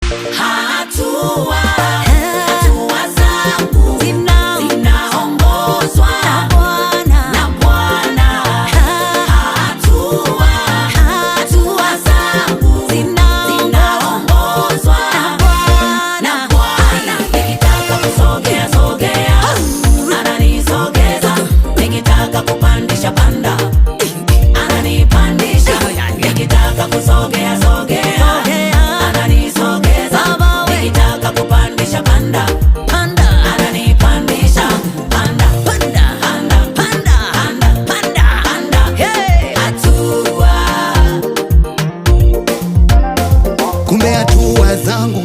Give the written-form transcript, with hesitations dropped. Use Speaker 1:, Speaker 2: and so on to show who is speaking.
Speaker 1: Hatua zangu zinaongozwa na Bwana. Hatua zangu zinaongozwa na Bwana. Nikitaka kusogea ananisogeza, nikitaka kupandisha panda ananipandisha, nikitaka kusogea ananisogeza, nikitaka kupandisha panda ananipandisha. Panda
Speaker 2: Kumbe hatua zangu